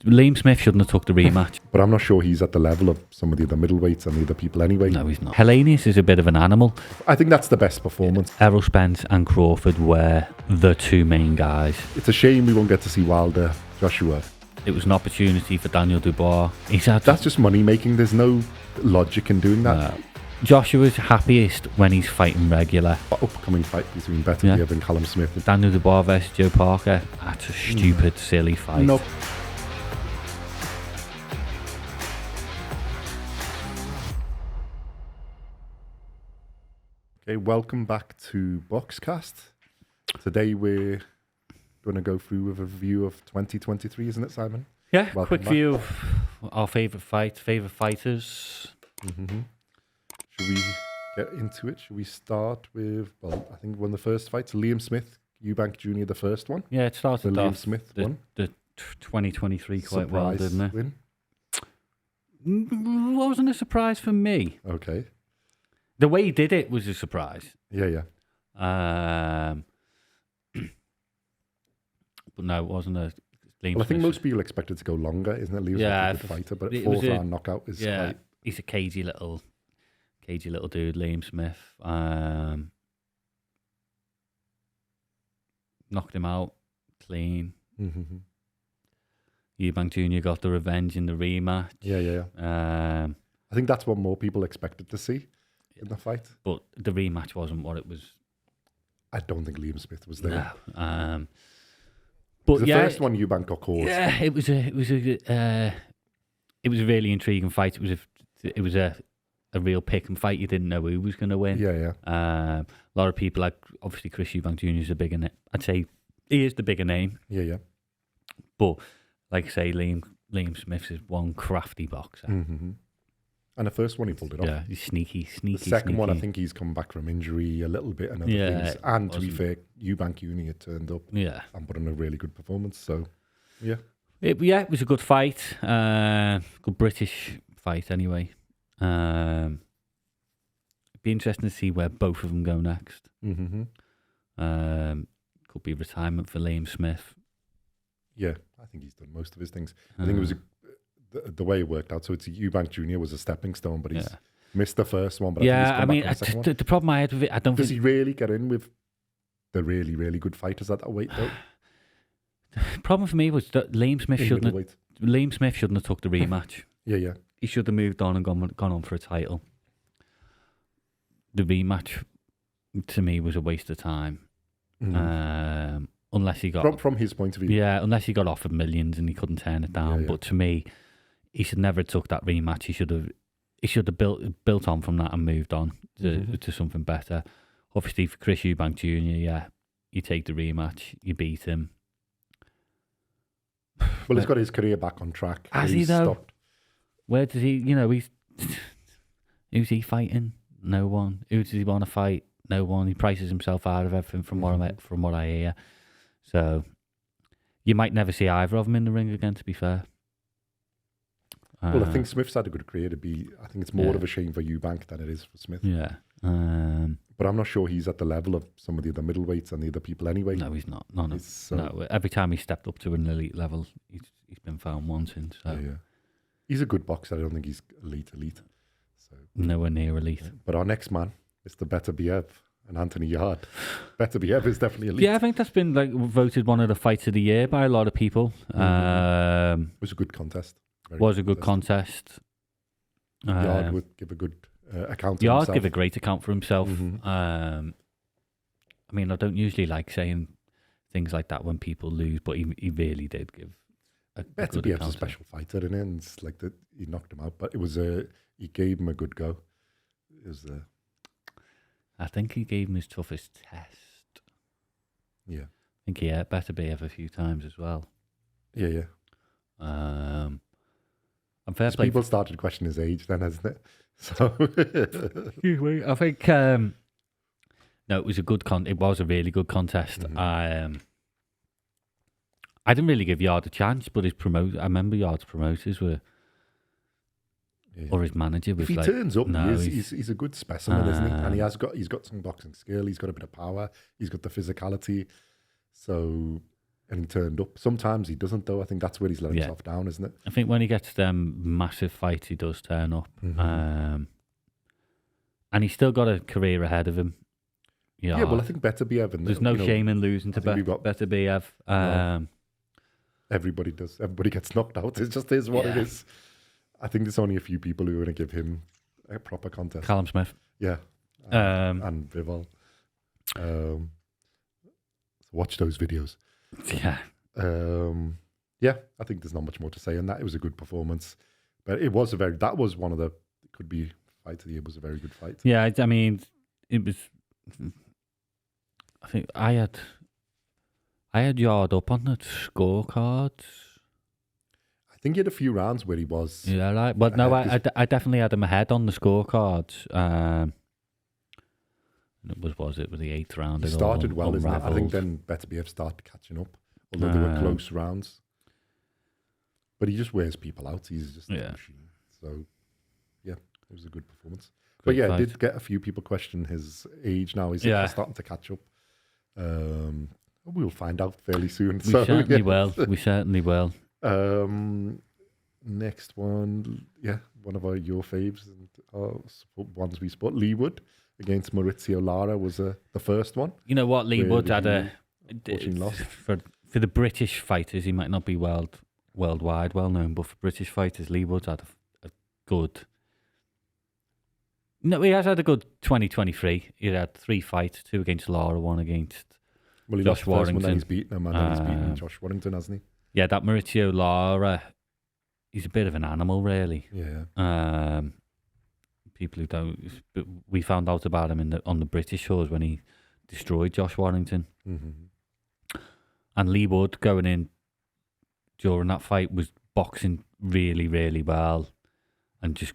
Liam Smith shouldn't have took the rematch. But I'm not sure he's at the level of some of the other middleweights and the other people anyway. No, he's not. Hellenius is a bit of an animal. I think that's the best performance. Errol Spence and Crawford were the two main guys. It's a shame we won't get to see Wilder, Joshua. It was an opportunity for Daniel Dubois. That's just money making. There's no logic in doing that. Joshua's happiest when he's fighting regular. Upcoming fight between Beterbiev and Callum Smith. Daniel Dubois versus Joe Parker. That's a stupid, silly fight. Nope. Okay, welcome back to BoxCast. Today we're going to go through with a review of 2023, isn't it, Simon? Yeah, welcome quick back. view of our favourite fighters. Mm-hmm. Should we get into it? Should we start with, well, I think one of the first fights, Liam Smith, Eubank Jr., the first one. Yeah, it started the Liam off Smith the, one. the 2023 quite well, Surprise didn't it? win. Wasn't a surprise for me. Okay. The way he did it was a surprise. Yeah. But no, it wasn't a... Well, I think most people expected to go longer, isn't it? Liam's like a good fighter, but it fourth was round knockout is quite... He's a cagey little dude, Liam Smith. Knocked him out clean. Mm-hmm. Eubank Jr. got the revenge in the rematch. Yeah. I think that's what more people expected to see in the fight. But the rematch wasn't what it was. I don't think Liam Smith was there. No. But the first one Eubank got caught. Yeah, it was a really intriguing fight. It was a real pick and fight. You didn't know who was going to win. Yeah. A lot of people, like obviously Chris Eubank Jr. is a bigger name. I'd say he is the bigger name. Yeah. But like I say, Liam Smith is one crafty boxer. Mm-hmm. And the first one he pulled it off. Yeah, he's sneaky. The second one, I think he's come back from injury a little bit and other things. And to be fair, Eubank Jr. turned up and put in a really good performance. So, yeah. It was a good fight. Good British fight anyway. It'd be interesting to see where both of them go next. Mm-hmm. Could be retirement for Liam Smith. Yeah, I think he's done most of his things. I think it was the way it worked out. So it's Eubank Jr. was a stepping stone, but he's missed the first one. But the problem I had with it, I don't. Does he really get in with the really, really good fighters at that weight though? The problem for me was that Liam Smith shouldn't have took the rematch. Yeah. He should have moved on and gone on for a title. The rematch to me was a waste of time. Mm-hmm. Unless he got from his point of view. Yeah, unless he got offered millions and he couldn't turn it down. Yeah. But to me, he should never have took that rematch. He should have built on from that and moved on to something better. Obviously, for Chris Eubank Jr., you take the rematch, you beat him. Well, he's got his career back on track. Has he though? Stopped. Where does he? Who's he fighting? No one. Who does he want to fight? No one. He prices himself out of everything from what I hear. So you might never see either of them in the ring again. To be fair. Well, I think Smith's had a good career. I think it's more of a shame for Eubank than it is for Smith. Yeah. But I'm not sure he's at the level of some of the other middleweights and the other people anyway. No, he's not. No. Every time he stepped up to an elite level, he's been found wanting. So. Yeah. He's a good boxer. I don't think he's elite. So nowhere near elite. Yeah. But our next man is the Beterbiev and Anthony Yard. Beterbiev is definitely elite. Yeah, I think that's been voted one of the fights of the year by a lot of people. Mm-hmm. It was a good contest. Was a good contest. Yard would give a good account. Yard give a great account for himself. Mm-hmm. I mean, I don't usually like saying things like that when people lose, but he really did give a good account. Beterbiev's a special fighter, isn't it? And it's like that he knocked him out, but it was he gave him a good go. It was I think he gave him his toughest test. Yeah, I think he hurt Beterbiev a few times as well. Yeah. And fair play. People started questioning his age then, hasn't it? So I think no, it was it was a really good contest. Mm-hmm. I didn't really give Yard a chance, but I remember Yard's promoters were, or his manager was. If he like, turns up, no, he's a good specimen, isn't he? And he's got some boxing skill. He's got a bit of power. He's got the physicality. So and he turned up. Sometimes he doesn't, though. I think that's where he's let himself down, isn't it? I think when he gets them massive fights, he does turn up. And he's still got a career ahead of him. Yeah, well, I think Beterbiev. There's no shame in losing to Beterbiev. Everybody does. Everybody gets knocked out. It just is what it is. I think there's only a few people who are going to give him a proper contest. Callum Smith. Yeah. And Bivol. Watch those videos. Yeah. Yeah, I think there's not much more to say on that. It was a good performance. But it was that was one of the, it could be fight of the year. It was a very good fight. Yeah, I mean, it was, I think I had Yard up on the scorecard. I think he had a few rounds where he was. Yeah, right. But no, I definitely had him ahead on the scorecards. It was the 8th round. He started well, isn't it? I think then Beterbiev started catching up, although they were close rounds. But he just wears people out. He's just a machine. So, yeah, it was a good performance. But yeah, I did get a few people question his age now. He's starting to catch up. We'll find out fairly soon. We certainly will. We certainly will. Next one, one of your faves and ones we spot. Leewood against Maurizio Lara was the first one. You know what? Leewood had a loss. For the British fighters. He might not be worldwide well known, but for British fighters, Leewood had a good. No, he has had a good 2023. He had 3 fights: 2 against Lara, 1 against. Well, he Josh lost the first Warrington. one, then he's beaten him, and then he's beaten Josh Warrington, hasn't he? Yeah, that Maurizio Lara, he's a bit of an animal, really. Yeah. People who don't, we found out about him on the British shows when he destroyed Josh Warrington. Mm-hmm. And Leewood going in during that fight was boxing really, really well, and just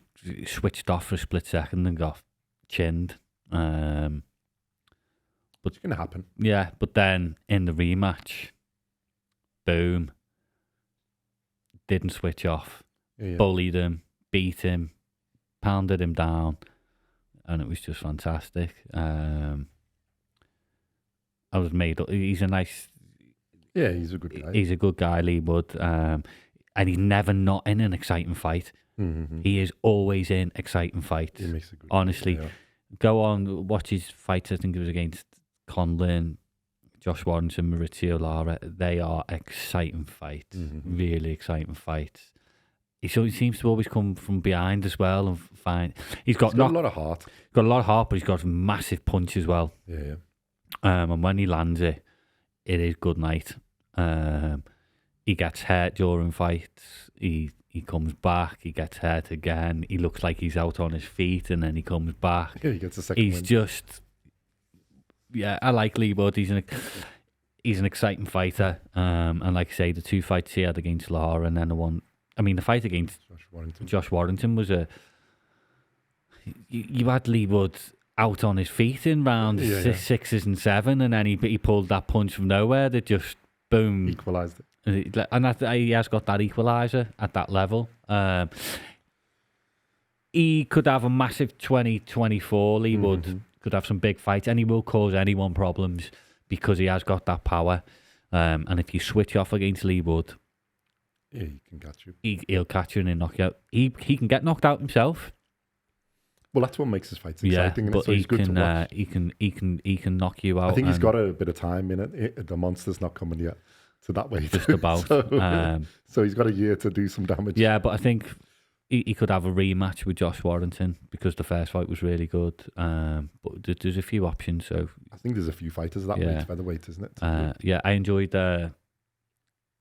switched off for a split second and got chinned. But it's going to happen. Yeah, but then in the rematch, boom, didn't switch off, bullied him, beat him, pounded him down, and it was just fantastic. I was made up. He's a nice... Yeah, he's a good guy. He's a good guy, Leewood, and he's never not in an exciting fight. Mm-hmm. He is always in exciting fights. He makes a good honestly, fight, go on, watch his fights. I think it was against Conlon, Josh Warrington, Maurizio Lara. They are exciting fights, really exciting fights. He seems to always come from behind as well and find. He's got a lot of heart. Got a lot of heart, but he's got a massive punch as well. Yeah. And when he lands it is good night. He gets hurt during fights. He comes back. He gets hurt again. He looks like he's out on his feet, and then he comes back. Yeah, he gets a second. He's just, I like Leewood. He's an exciting fighter. And like I say, the 2 fights he had against Lara, and then the fight against Josh Warrington was you had Leewood out on his feet in rounds 6s and 7, and then he pulled that punch from nowhere that just boom equalised it. And he has got that equaliser at that level. He could have a massive 2024. Leewood could have some big fights, and he will cause anyone problems because he has got that power. And if you switch off against Leewood, he can catch you. He'll catch you and he'll knock you out. He can get knocked out himself. Well, that's what makes his fights exciting. Yeah, but so he's good to watch. He can knock you out. I think he's got a bit of time in it. The monster's not coming yet. So that way, just about. So he's got a year to do some damage. Yeah, but I think he could have a rematch with Josh Warrington because the first fight was really good. But there's a few options. So I think there's a few fighters that weight, featherweight, isn't it? I enjoyed. I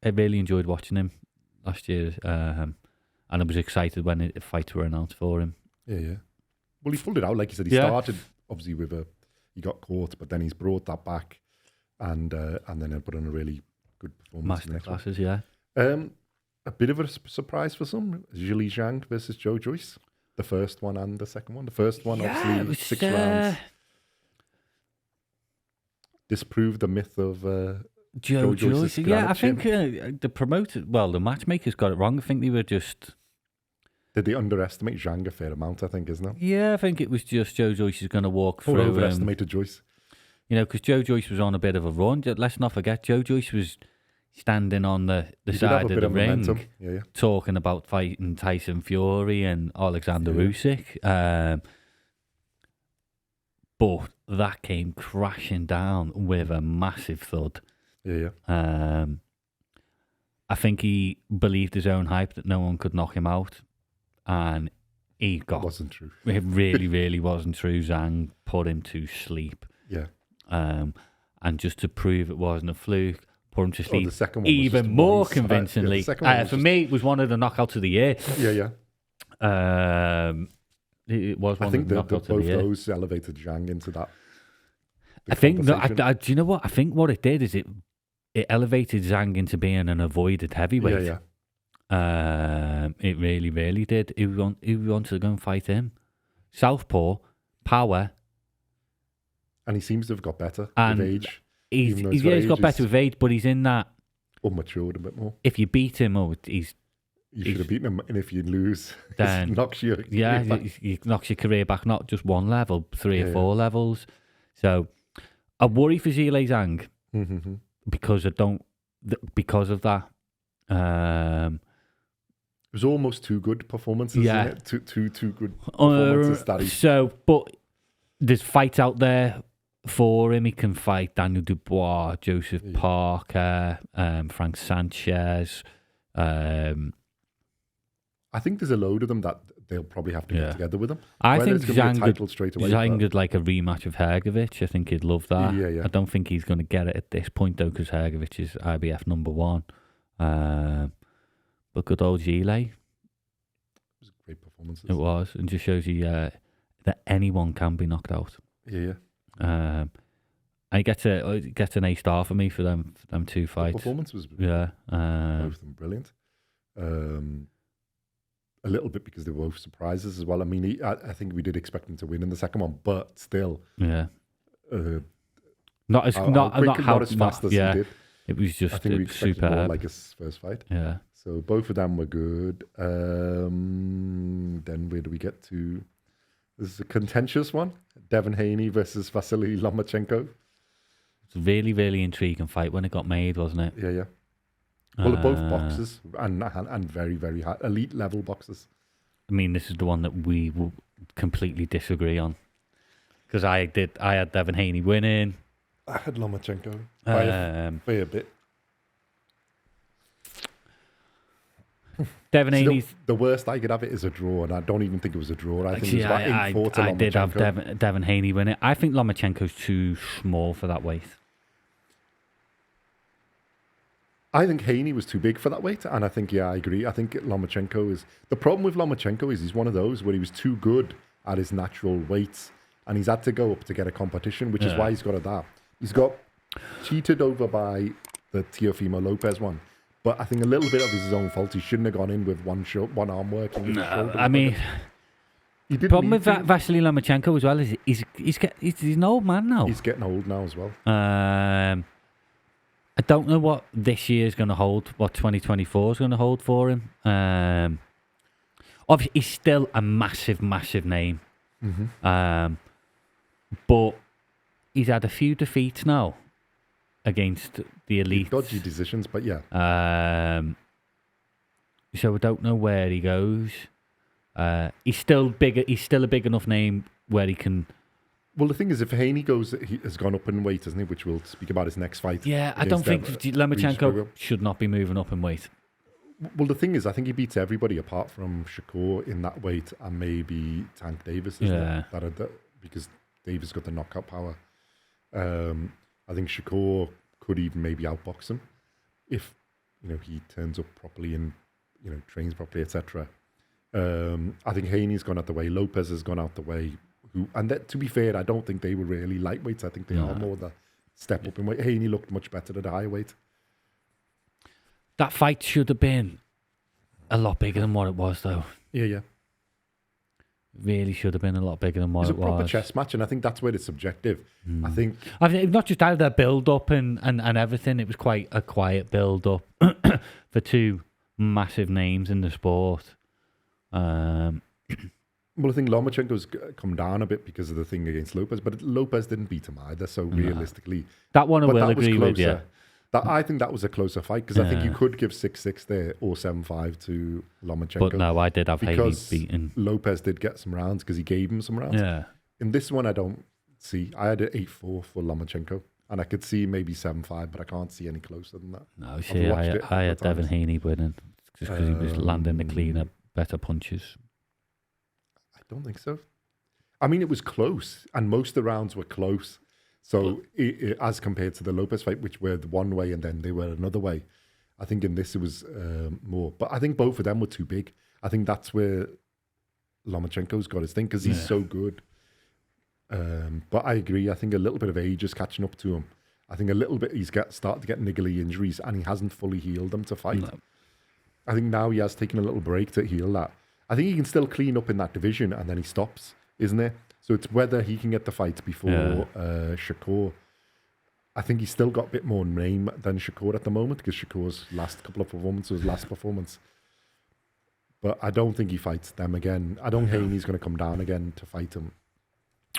really enjoyed watching him last year, and I was excited when the fights were announced for him. Yeah. Well, he pulled it out, like you said. He started obviously with he got caught, but then he's brought that back, and then put on a really good performance. Master classes, yeah. A bit of a surprise for some. Zhili Zhang versus Joe Joyce, the first one and the second one. The first one, obviously, 6 rounds. Disproved the myth of Joe Joyce's I think the matchmakers got it wrong. I think they were just. Did they underestimate Zhang a fair amount, I think, isn't it? Yeah, I think it was just Joe Joyce is going to walk through. Overestimated Joyce. Because Joe Joyce was on a bit of a run. Let's not forget, Joe Joyce was standing on the He did have side a of bit the of ring, momentum. Yeah. talking about fighting Tyson Fury and Alexander Usyk. But that came crashing down with a massive thud. Yeah. I think he believed his own hype that no one could knock him out, and he got. It wasn't true. It really, really wasn't true. Zhang put him to sleep. Yeah. And just to prove it wasn't a fluke, put him to sleep The second one was even just more one-sided. convincingly. Yeah, the second one was For me, it was one of the knockouts of the year. Yeah. It was one I think of the knockouts both of the year. those elevated Zhang into that. I think. Do conversation. you know what? I think what it did is it elevated Zhang into being an avoided heavyweight. Yeah. It really, really did. Who wanted to go and fight him? Southpaw, power. And he seems to have got better And with age. He's got better with age, but he's in that. Unmatured a bit more. If you beat him, you should have beaten him, and if you lose, then it knocks you. It knocks your career back not just one level, 3 or 4 levels. So I worry for Zhilei Zhang because because of that. It was almost 2 good performances. Yeah, isn't it? Two good performances. But there's fights out there for him. He can fight Daniel Dubois, Joseph Parker, Frank Sanchez. I think there's a load of them that they'll probably have to get together with him. I think Zhang would like a rematch of Hergovich. I think he'd love that. Yeah. I don't think he's going to get it at this point, though, because Hergovich is IBF number 1. But good old Zhilei. It was a great performance. It was, and just shows you that anyone can be knocked out. Yeah. I get an A-star for me for them 2 fights. The performance was both of them brilliant. A little bit because they were both surprises as well. I mean, I think we did expect him to win in the second one, but still, not as fast as he did. It was just I think we expected more superb. like his first fight. Yeah. So both of them were good. Then where do we get to? This is a contentious one: Devin Haney versus Vasily Lomachenko. It's a really, really intriguing fight when it got made, wasn't it? Yeah. Well, they're both boxers and very, very high, elite level boxers. I mean, this is the one that we will completely disagree on. Because I had Devin Haney winning. I had Lomachenko by a fair bit. Devin Haney's... The worst I could have it is a draw, and I don't even think it was a draw. I think it was about 8-4 to Lomachenko. I did have Devin Haney winning. I think Lomachenko's too small for that weight. I think Haney was too big for that weight, and I think, I agree. I think Lomachenko is... The problem with Lomachenko is he's one of those where he was too good at his natural weights, and he's had to go up to get a competition, which is why he's got to that. He's got cheated over by the Teofimo Lopez one, but I think a little bit of his own fault. He shouldn't have gone in with one arm working. No, I mean... The problem with Vasily Lomachenko as well is he's an old man now. He's getting old now as well. I don't know what this year's going to hold, what 2024 is going to hold for him. Obviously, he's still a massive, massive name. But he's had a few defeats now against the elite. Dodgy decisions, but yeah. So I don't know where he goes. He's still bigger. He's still a big enough name where he can... Well, the thing is, if Haney has gone up in weight, hasn't he? Which we'll speak about his next fight. Yeah, I don't think Lomachenko should not be moving up in weight. Well, the thing is, I think he beats everybody apart from Shakur in that weight and maybe Tank Davis. Because Davis got the knockout power. I think Shakur could even maybe outbox him if he turns up properly and trains properly, etc. I think Haney's gone out the way. Lopez has gone out the way. To be fair, I don't think they were really lightweights. I think they are more the step up in weight. Haney looked much better at a high weight. That fight should have been a lot bigger than what it was, though. Yeah. Really should have been a lot bigger than what it was. It was a proper chess match, and I think that's where it's subjective. I think not just out of their build-up and everything, it was quite a quiet build-up for 2 massive names in the sport. Well, I think Lomachenko's come down a bit because of the thing against Lopez, but Lopez didn't beat him either. So realistically, that one I will agree with you. I think that was a closer fight because I think you could give 6-6 there or 7-5 to Lomachenko. But no, I did have Haney beaten. Lopez did get some rounds because he gave him some rounds. Yeah. In this one, I don't see. I had an 8-4 for Lomachenko, and I could see maybe 7-5, but I can't see any closer than that. No, see, I had Devin Haney winning just because he was landing the cleaner, better punches. I don't think so. I mean, it was close, and most of the rounds were close. So as compared to the Lopez fight, which were one way and then they were another way, I think in this it was more. But I think both of them were too big. I think that's where Lomachenko's got his thing because he's so good. But I agree. I think a little bit of age is catching up to him. I think a little bit he's started to get niggly injuries and he hasn't fully healed them to fight. No. I think now he has taken a little break to heal that. I think he can still clean up in that division and then he stops, isn't it? So it's whether he can get the fight before Shakur. I think he's still got a bit more name than Shakur at the moment because Shakur's last couple of performances was last performance. But I don't think he fights them again. I don't think Haney's going to come down again to fight him.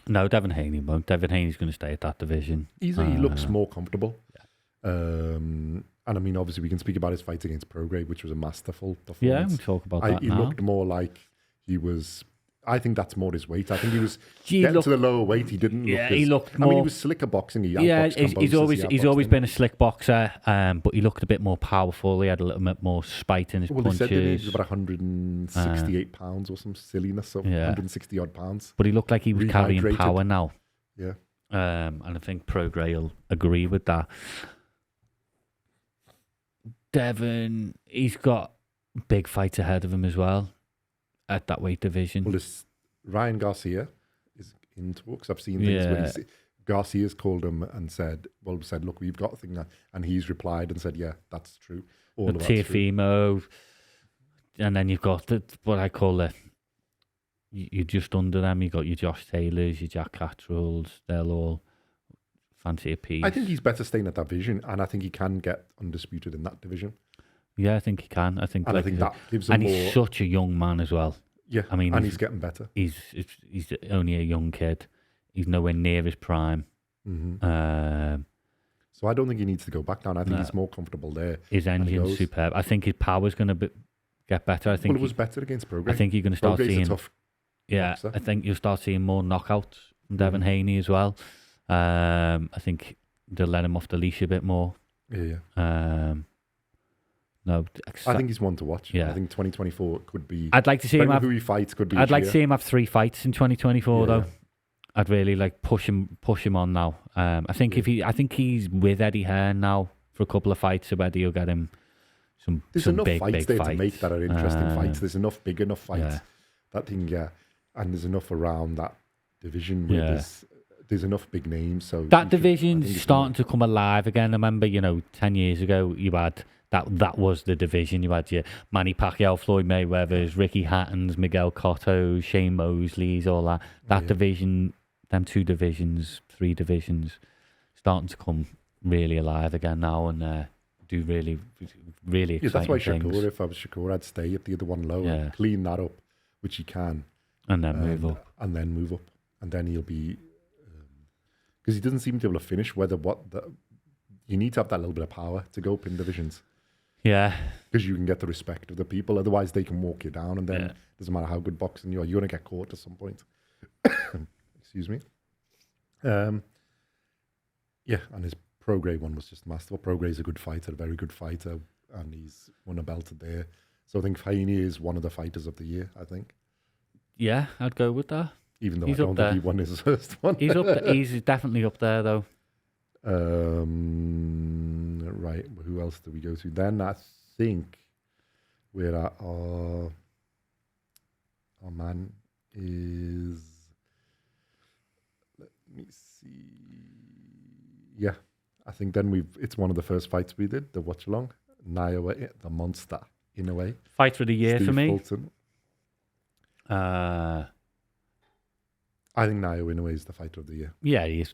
No, Devin Haney won't. Devin Haney's going to stay at that division. He looks more comfortable. Yeah. And I mean, obviously, we can speak about his fight against Prograis, which was a masterful performance. Yeah, we'll talk about that He now. looked more like he was... I think that's more his weight. I think he was getting to the lower weight. He didn't look he looked more... I mean, he was slicker boxing. He's always been a slick boxer, but he looked a bit more powerful. He had a little bit more spite in his punches. They said that he was about 168 pounds or some silliness of 160 odd pounds. But he looked like he was carrying power now. Yeah. And I think Prograis will agree with that. Devin, he's got big fights ahead of him as well. At that weight division. Well, Ryan Garcia is in talks. I've seen things where Garcia's called him and said, look, we've got a thing. And he's replied and said, yeah, that's true. All of that's Teofimo. And then you've got what I call you're just under them. You've got your Josh Taylors, your Jack Cattralls. They'll all fancy a piece. I think he's better staying at that division. And I think he can get undisputed in that division. Yeah, I think he can. I think that gives him more... he's such a young man as well. Yeah, I mean, and he's getting better. He's only a young kid. He's nowhere near his prime. Mm-hmm. So I don't think he needs to go back down. I think he's more comfortable there. His engine's superb. I think his power's going to get better. I think it was better against Prograis. I think you're going to start seeing... tough boxer. I think you'll start seeing more knockouts from Devin Haney as well. I think they'll let him off the leash a bit more. Yeah. No, I think he's one to watch. Yeah. I think 2024 could be... I'd like to see him have... who he fights could be I'd like to see him have 3 fights in 2024, though. Yeah. I'd really like push him on now. I think I think he's with Eddie Hearn now for a couple of fights, so whether you'll get him some enough big fights there fights to make that are interesting fights. There's enough big enough fights. That thing, and there's enough around that division where there's enough big names. So that division's starting to come alive again. I remember, 10 years ago, you had... That was the division. You had your Manny Pacquiao, Floyd Mayweather's, Ricky Hatton's, Miguel Cotto's, Shane Mosley's, all that. That division, them 2 divisions, 3 divisions, starting to come really alive again now and do really, really exciting that's why things. Shakur, if I was Shakur, I'd stay at the other one low and clean that up, which he can. And then move up. And then move up. And then he'll be... Because he doesn't seem to be able to finish you need to have that little bit of power to go up in divisions. Yeah. Because you can get the respect of the people. Otherwise, they can walk you down. And then it doesn't matter how good boxing you are, you're going to get caught at some point. Excuse me. And his Prograis one was just masterful. Prograis a good fighter, a very good fighter. And he's won a belt there. So I think Haney is one of the fighters of the year, I think. Yeah, I'd go with that. Even though I don't think he won his first one. He's up there. He's definitely up there, though. Right, who else do we go to? Then I think where our man is. Let me see. Yeah, I think then it's one of the first fights we did, the watch along. Naoya, the monster, in a way. Fight of the year Steve for me. Fulton. I think Naoya in a way is the fighter of the year. Yeah, he is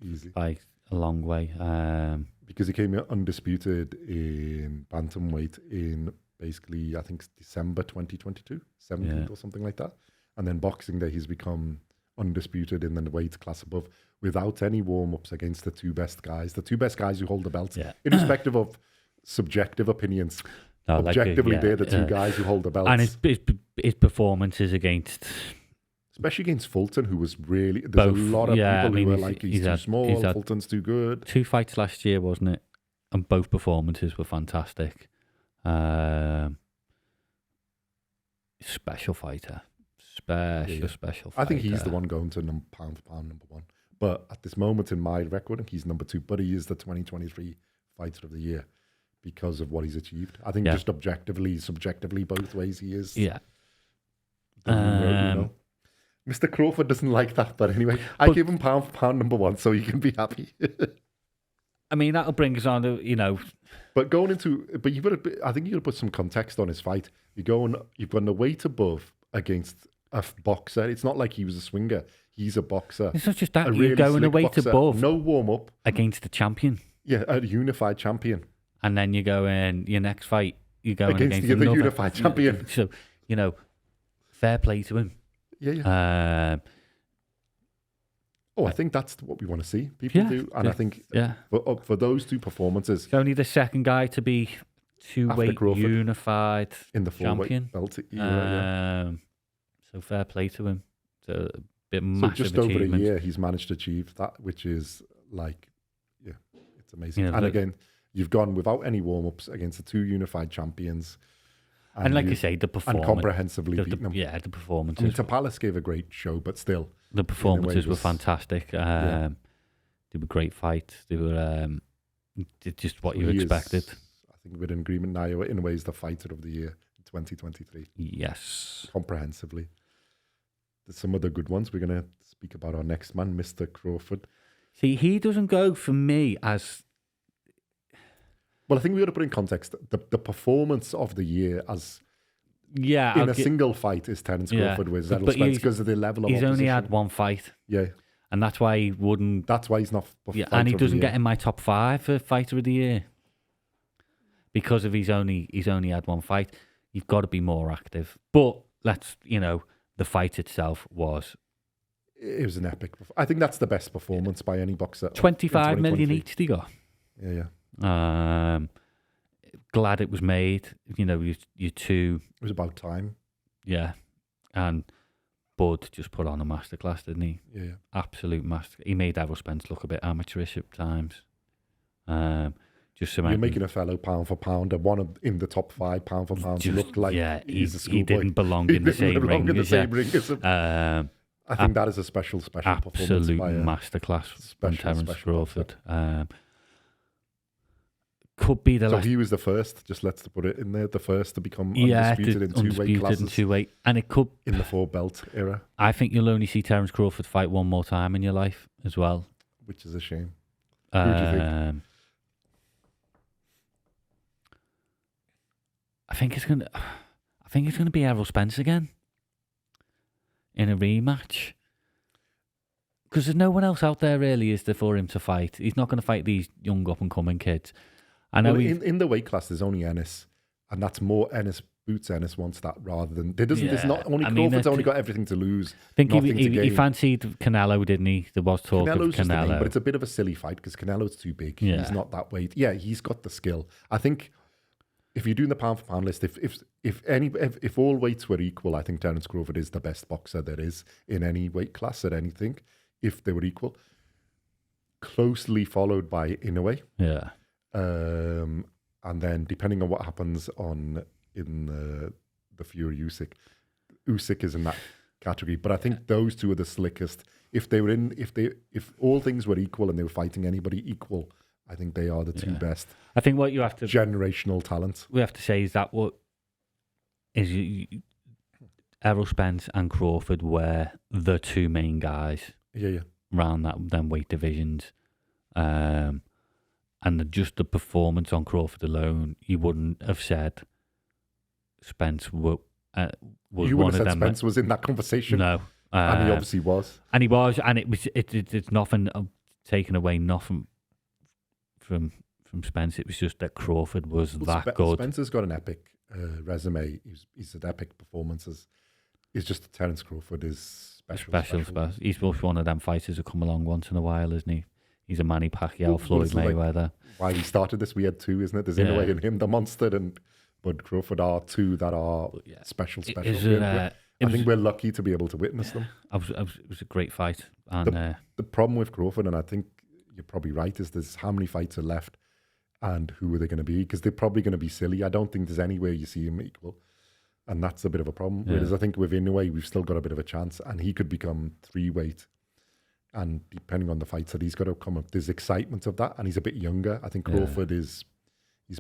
easy by a long way. Because he came undisputed in bantamweight in basically, I think, December 2022, 17th or something like that. And then Boxing Day, he's become undisputed in the weight class above without any warm-ups against the two best guys who hold the belts, irrespective of subjective opinions. No, Objectively, they're the two guys who hold the belts. And his performances against... Especially against Fulton, who was really... There's a lot of people who were like, he's too small, Fulton's too good. 2 fights last year, wasn't it? And both performances were fantastic. Special fighter. Special fighter. I think he's the one going to pound for pound number 1. But at this moment in my record, he's number 2. But he is the 2023 Fighter of the Year because of what he's achieved. I think just objectively, subjectively, both ways he is. Yeah. Mr. Crawford doesn't like that, but anyway, I give him pound for pound number 1, so you can be happy. I mean, that'll bring us on to, But going into, I think you've got to put some context on his fight. You've gone the weight above against a boxer. It's not like he was a swinger. He's a boxer. It's not just that. You're really going the weight boxer. above. No warm up against the champion. Yeah, a unified champion. And then you go in your next fight. You're going against the other unified champion. So fair play to him. Yeah. I think that's what we want to see people do, and I think for those two performances, he's only the second guy to be two-weight unified in the champion. Belt. So fair play to him. It's a bit massive just achievement. Over a year, he's managed to achieve that, which is it's amazing. And again, you've gone without any warm-ups against the two unified champions. And like you say, the performance. And comprehensively beaten them. Yeah, the performances. I mean, Tapalis gave a great show, but still. The performances were fantastic. They were great fights. They were just what you expected. I think we're in agreement now. In a way, he's the Fighter of the Year in 2023. Yes. Comprehensively. There's some other good ones. We're going to speak about our next man, Mr. Crawford. See, he doesn't go for me as... Well, I think we got to put in context the performance of the year as in a single fight is Terence Crawford with Errol Spence because of the level of opposition. He's only had one fight. Yeah. And that's why he wouldn't... That's why he's not... and he doesn't get in my top 5 for Fighter of the Year. Because of he's only had one fight. You've got to be more active. But let's, the fight itself was... It was an epic... I think that's the best performance by any boxer. 25 million each they got. Yeah. Glad it was made. You two. It was about time. Yeah, and Bud just put on a masterclass, didn't he? Yeah. Absolute master. He made Errol Spence look a bit amateurish at times. Just you're making a fellow pound for pound, one in the top 5 pound for pound. He looked like he didn't belong in the same ring. I think that is a special performance. Absolute masterclass from Terence Crawford. Could be the last. So he was the first, just let's put it in there, the first to become undisputed in two-weight classes. In two-weight. And it could... In the 4-belt era. I think you'll only see Terence Crawford fight one more time in your life as well. Which is a shame. Who do you think? I think it's gonna be Errol Spence again. In a rematch. Because there's no one else out there really, is there, for him to fight. He's not going to fight these young up-and-coming kids. I know in the weight class, there's only Ennis, and that's more Ennis. Boots Ennis wants that rather than there's not only Crawford's only got everything to lose. I think he fancied Canelo, didn't he? There was talk of Canelo, but it's a bit of a silly fight because Canelo's too big. Yeah. He's not that weight. Yeah, he's got the skill. I think if you're doing the pound for pound list, if all weights were equal, I think Terence Crawford is the best boxer there is in any weight class at anything. If they were equal, closely followed by Inoue. Yeah. And then depending on what happens in the Fury Usyk is in that category. But I think those two are the slickest. If all things were equal and they were fighting anybody equal, I think they are the two best. I think what you have to generational talent. We have to say is that what is Errol Spence and Crawford were the two main guys. Yeah. Around them weight divisions. And just the performance on Crawford alone, you wouldn't have said Spence was you one of them. Spence was in that conversation. No, and he obviously was. And he was, and it's nothing taken away, nothing from Spence. It was just that Crawford was that good. Spencer's got an epic resume. He's had epic performances. It's just Terence Crawford is special. He's one of them fighters who come along once in a while, isn't he? He's a Manny Pacquiao, Floyd Mayweather. Like why we started this, we had two, isn't it? There's Inoue and him, the monster, and Bud Crawford are two that are special. I think we're lucky to be able to witness them. It was a great fight. And the problem with Crawford, and I think you're probably right, is there's how many fights are left and who are they going to be? Because they're probably going to be silly. I don't think there's anywhere you see him equal. And that's a bit of a problem. Whereas I think with Inoue, we've still got a bit of a chance. And he could become 3-weight. And depending on the fights that he's got to come up, there's excitement of that. And he's a bit younger. I think Crawford he's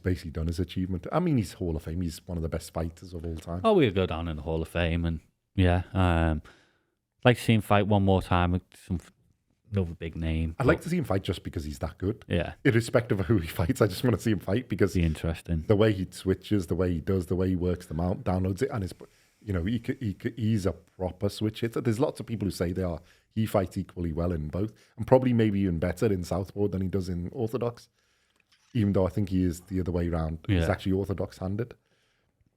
basically done his achievement. I mean, he's Hall of Fame. He's one of the best fighters of all time. Oh, we'll go down in the Hall of Fame. And like to see him fight one more time with another big name. I'd like to see him fight just because he's that good. Yeah. Irrespective of who he fights, I just want to see him fight because be interesting. The way he switches, the way he does, the way he works the mount, downloads it, and he's a proper switch hitter. There's lots of people who say they are. He fights equally well in both, and probably maybe even better in southpaw than he does in orthodox. Even though I think he is the other way around. Yeah. He's actually orthodox-handed.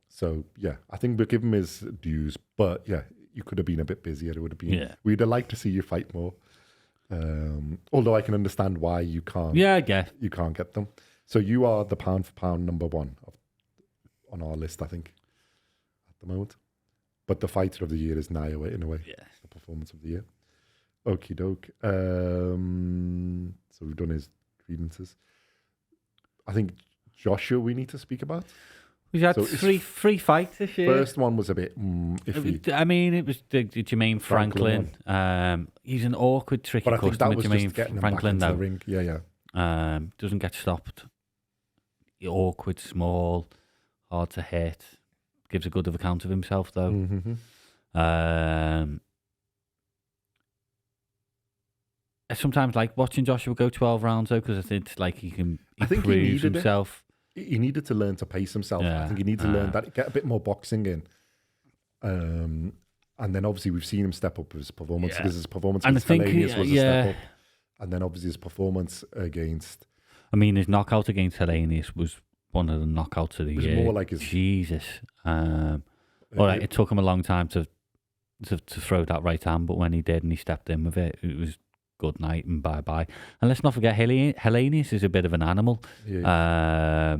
So yeah, I think we'll give him his dues. But yeah, you could have been a bit busier. It would have been. Yeah. We'd have liked to see you fight more. Although I can understand why you can't. Yeah, I guess you can't get them. So you are the pound for pound number one on our list, I think, at the moment. But the fighter of the year is Naoya Inoue. Yeah, the performance of the year. Okie doke. So we've done his grievances. I think Joshua we need to speak about. We've had three fights this year. First one was a bit iffy. I mean, it was the Jermaine Franklin. He's an awkward, tricky customer. Jermaine Franklin, though. Ring. Yeah. Doesn't get stopped. Awkward, small, hard to hit. Gives a good account of himself, though. Mm-hmm. I sometimes like watching Joshua go 12 rounds, though, because I think like he proves himself. He needed to learn to pace himself. Yeah. I think he needed to learn that, get a bit more boxing in. And then obviously we've seen him step up his performance because his performance against Hellenius was a step up. And then obviously his performance against... I mean, his knockout against Hellenius was one of the knockouts of the year. More like his... Jesus. All right, it took him a long time to throw that right hand, but when he did and he stepped in with it, it was good night and bye-bye. And let's not forget, Hellenius is a bit of an animal. Yeah.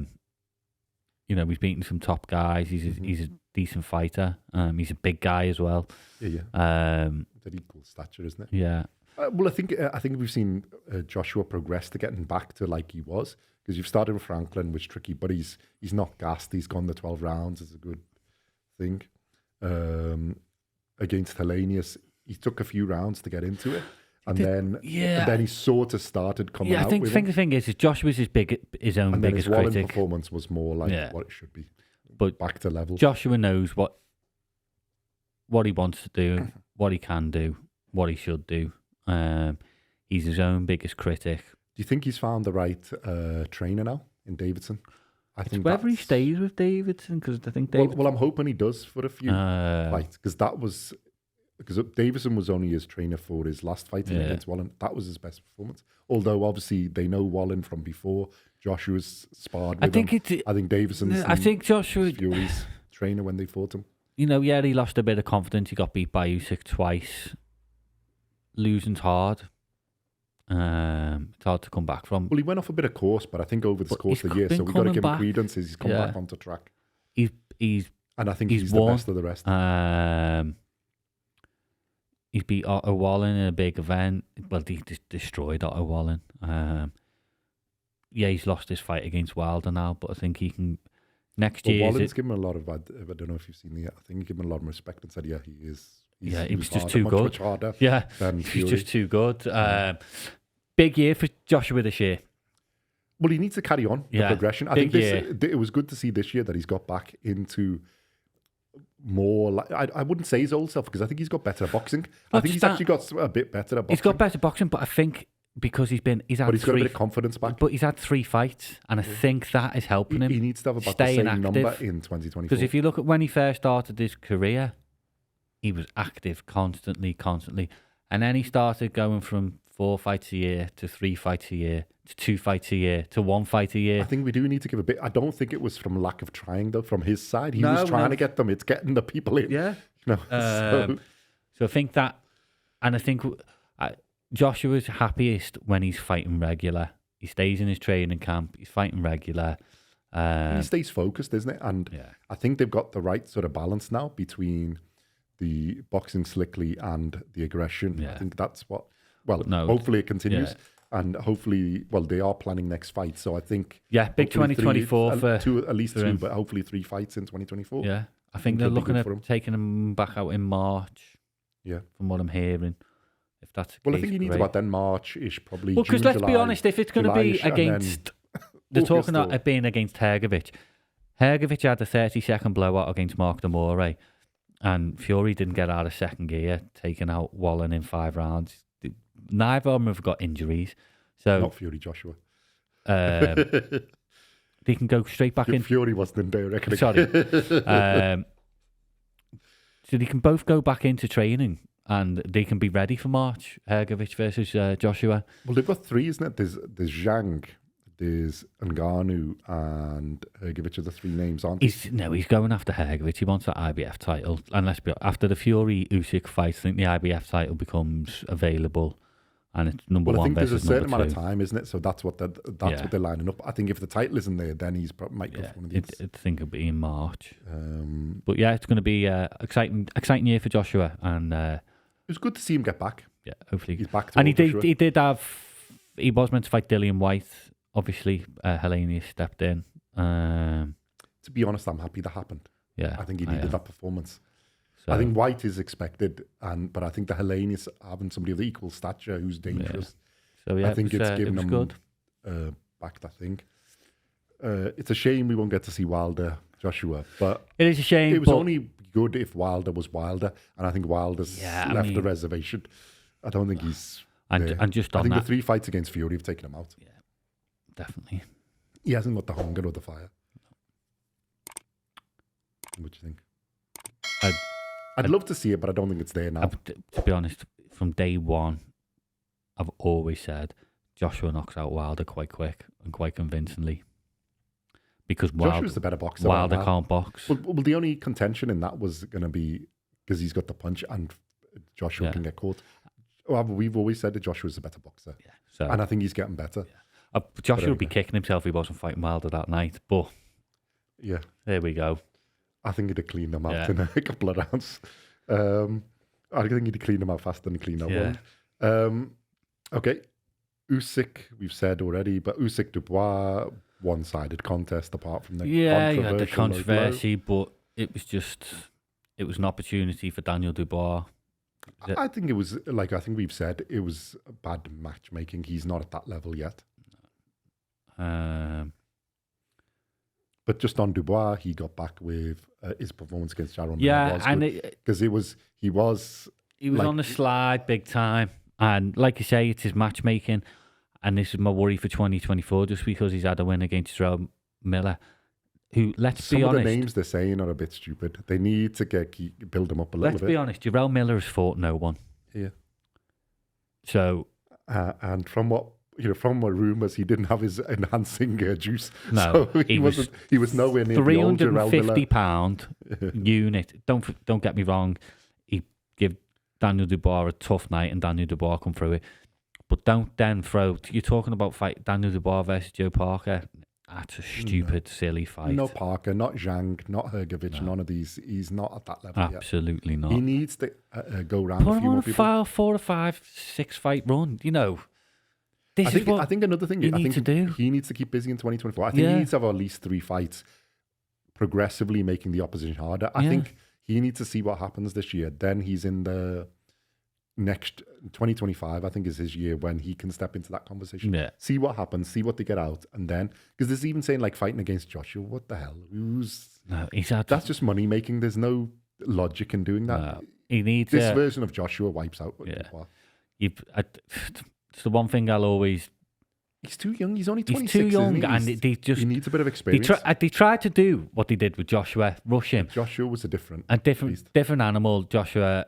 He's beaten some top guys. He's a decent fighter. He's a big guy as well. Yeah. That equal stature, isn't it? Yeah. Well, I think we've seen Joshua progress to getting back to like he was, because you've started with Franklin, which is tricky, but he's not gassed. He's gone the 12 rounds. It's a good thing. Against Hellenius, he took a few rounds to get into it. And then he sort of started coming out. I think the thing is Joshua's his own biggest critic. His performance was more like what it should be, but back to level. Joshua knows what he wants to do, what he can do, what he should do. He's his own biggest critic. Do you think he's found the right trainer now in Davidson? I think whether he stays with Davidson, because I think Davidson... Well, I'm hoping he does for a few fights, because Davison was only his trainer for his last fight against Wallen. That was his best performance. Although obviously they know Wallen from before. Joshua's sparred with him. I think Davison's Fury's trainer when they fought him. He lost a bit of confidence. He got beat by Usyk twice. Losing's hard. It's hard to come back from. Well, he went off a bit of course, but I think over this course of the year, so we've got to give him credence. He's come back onto track. And I think he's the best of the rest. He's beat Otto Wallen in a big event. Well, he destroyed Otto Wallen. He's lost his fight against Wilder now, but I think he can... Next year... Wallen's given him a lot of... I don't know if you've seen the... I think he gave him a lot of respect and said, he is... he was just too good. Much harder than Fury. He's just too good. Big year for Joshua this year. Well, he needs to carry on the progression. I think it was good to see this year that he's got back into... more like I wouldn't say his old self, because I think he's got better boxing. I think he's actually got a bit better at boxing. He's got better boxing, but I think because he's got a bit of confidence back. But he's had 3 fights, and I think that is helping him. He needs to have about the same number in 2024. Because if you look at when he first started his career, he was active constantly, and then he started going from 4 fights a year to 3 fights a year to 2 fights a year to 1 fight a year. I think we do need to give a bit. I don't think it was from lack of trying, though, from his side. He No, was trying no. to get them. It's getting the people in. Yeah. You know, So I think that, and I think Joshua's happiest when he's fighting regular. He stays in his training camp. He's fighting regular. he stays focused, isn't it? And Yeah. I think they've got the right sort of balance now between the boxing slickly and the aggression. Yeah. I think that's what. Well, No, hopefully it continues, yeah. and hopefully, well, they are planning next fight. So I think Yeah, big hopefully 2024 for two, at least for 2, him. but hopefully 3 fights in 2024. Yeah, I think they're could be looking good at for him. taking him back out in March. Yeah. From what I'm hearing, if that's the Well, I case, think he needs great. about then March-ish, probably. Well, because June, let's be July, honest, if it's going to be July-ish, and then against, they're August talking about or- it being against Hergovich. Hergovich had a 30-second blowout against Mark de More, and Fury didn't get out of second gear, taking out Wallen in 5 rounds. Neither of them have got injuries, so Not Fury, Joshua. they can go straight back in. Fury wasn't in there, I reckon. Sorry. So they can both go back into training and they can be ready for March. Hergovich versus Joshua. Well, they've got 3, isn't it? There's Zhang, there's Ngannou, and Hergovich are the 3 names, aren't they? He's going after Hergovich. He wants that IBF title. And let's be honest, after the Fury-Usyk fight, I think the IBF title becomes available. And it's number Well, I one think there's a versus certain number amount 2. of time, isn't it? So that's what they're lining up. I think if the title isn't there, then he's might go Yeah, for one of these. I think it'll be in March. But yeah, it's going to be exciting year for Joshua. And It was good to see him get back. yeah, hopefully. He's back to And all for sure. he was meant to fight Dillian White. Obviously, Helenius stepped in. To be honest, I'm happy that happened. Yeah, I think he needed that performance. So, I think White is expected, but I think the Helenius having somebody of equal stature who's dangerous. So yeah, I think it was, it's given it was him good. back. I think it's a shame we won't get to see Wilder Joshua, but It is a shame. it was but only good if Wilder was Wilder, and I think Wilder's left the reservation. I don't think he's there. and just I on think that, the 3 fights against Fury have taken him out. yeah, definitely. He hasn't got the hunger or the fire. What do you think? I'd love to see it, but I don't think it's there now. To be honest, from day one, I've always said Joshua knocks out Wilder quite quick and quite convincingly. Because Joshua's the better boxer. Wilder can't box. Well, the only contention in that was going to be because he's got the punch and Joshua can get caught. Well, we've always said that Joshua's the better boxer. Yeah, so And I think he's getting better. Joshua would be kicking himself if he wasn't fighting Wilder that night. But Yeah. there we go. I think he'd have cleaned them out Yeah. in a couple of rounds. I think he'd have cleaned them out faster than he cleaned out Yeah. one. Okay. Usyk, we've said already, but Usyk Dubois, one-sided contest apart from the You had the controversy. but it was an opportunity for Daniel Dubois. I think it was, like I think we've said, it was bad matchmaking. He's not at that level yet. But just on Dubois, he got back with his performance against Sharon. Yeah, and because he was like, on the slide big time. And like you say, it's his matchmaking. And this is my worry for 2024, just because he's had a win against Jerome Miller, who, let's be honest... Some of the names they're saying are a bit stupid. They need to build them up a little bit. Let's be honest, Jerome Miller has fought no one. Yeah. So... and from what... from my rumours, he didn't have his enhancing juice. No, so he was nowhere near the old Jerome Miller. £350 unit. Don't get me wrong. He give Daniel Dubois a tough night, and Daniel Dubois come through it. But don't then throw. You're talking about fight Daniel Dubois versus Joe Parker. That's a stupid, silly fight. No Parker, not Zhang, not Hergovich. None of these. He's not at that level Absolutely yet. not. He needs to go around Put a him few on more a people. 4 or 5, 6 fight run. You know. I think another thing he needs to do. He needs to keep busy in 2024. I think he needs to have at least 3 fights, progressively making the opposition harder. I think he needs to see what happens this year. Then he's in the next 2025. I think is his year when he can step into that conversation. Yeah. See what happens. See what they get out, and then because there's even saying like fighting against Joshua. What the hell? That's just money making. There's no logic in doing that. No, he needs this version of Joshua wipes out. It's the one thing I'll always... He's too young. He's only 26. He's too young, and he needs a bit of experience. They tried to do what they did with Joshua, rush him. Joshua was a different animal. Joshua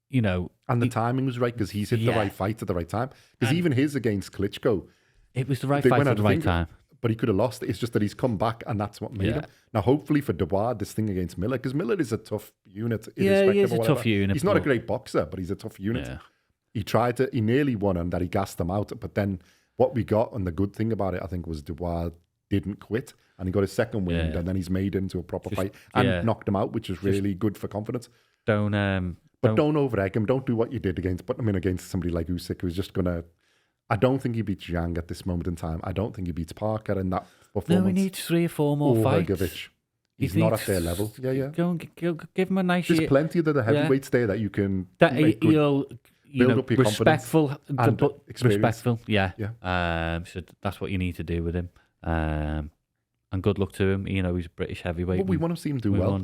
you know, and the timing was right because he's hit the right fight at the right time. Because even his against Klitschko, it was the right fight at the right time. But he could have lost. It's just that he's come back, and that's what made him. Now, hopefully for Dubois, this thing against Miller, because Miller is a tough unit. Yeah, he is a tough unit. He's not a great boxer, but he's a tough unit. Yeah. He nearly won, and that he gassed him out. But then what we got, and the good thing about it, I think, was Dubois didn't quit, and he got his second win, and then he's made into a proper fight and knocked him out, which is really good for confidence. Don't over-egg him. Don't do what you did putting him in against somebody like Usyk, who's just going to... I don't think he beats Zhang at this moment in time. I don't think he beats Parker in that performance. No, he needs 3 or 4 more fights. Hergovic. He's not at their level. Yeah. Go and give him a nice... There's plenty of the heavyweights there that you can make good, build up your respectful, confidence and respectful. Yeah. So that's what you need to do with him. And good luck to him. You know, he's a British heavyweight. Well, we want to see him do well.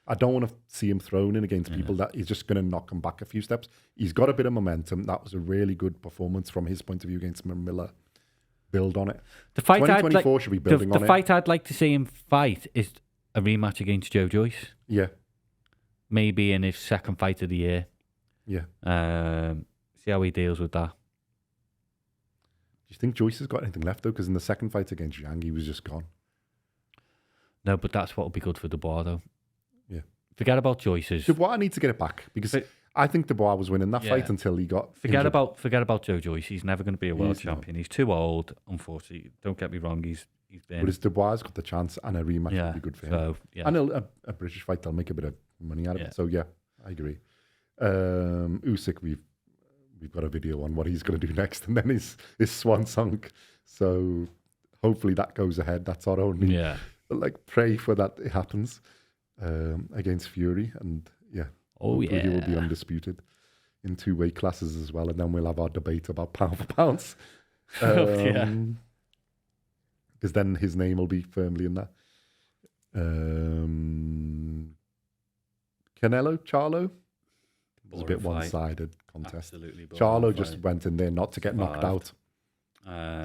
I don't want to see him thrown in against people that he's just going to knock him back a few steps. He's got a bit of momentum. That was a really good performance from his point of view against Miller. Build on it. The fight 2024 should be building on it. The fight I'd like to see him fight is a rematch against Joe Joyce. Yeah. Maybe in his second fight of the year. Yeah. See how he deals with that. Do you think Joyce has got anything left, though? Because in the second fight against Zhang, he was just gone. No, but that's what will be good for Dubois, though. Yeah. Forget about Joyce's. Dubois needs to get it back, because I think Dubois was winning that fight until he got injured. About Joe Joyce. He's never going to be a world champion. He's too old, unfortunately. Don't get me wrong. He's been... But Dubois got the chance, and a rematch would be good for him. So, and a British fight, they'll make a bit of money out of it. So, I agree. Usyk, we've got a video on what he's going to do next, and then his swan song. So hopefully that goes ahead. That's our only pray for that it happens against Fury, and hopefully he will be undisputed in 2 weight classes as well, and then we'll have our debate about pound for pounds. Because then his name will be firmly in that. Canelo, Charlo. It was a bit one-sided contest. Absolutely. Charlo just went in there not to get knocked out.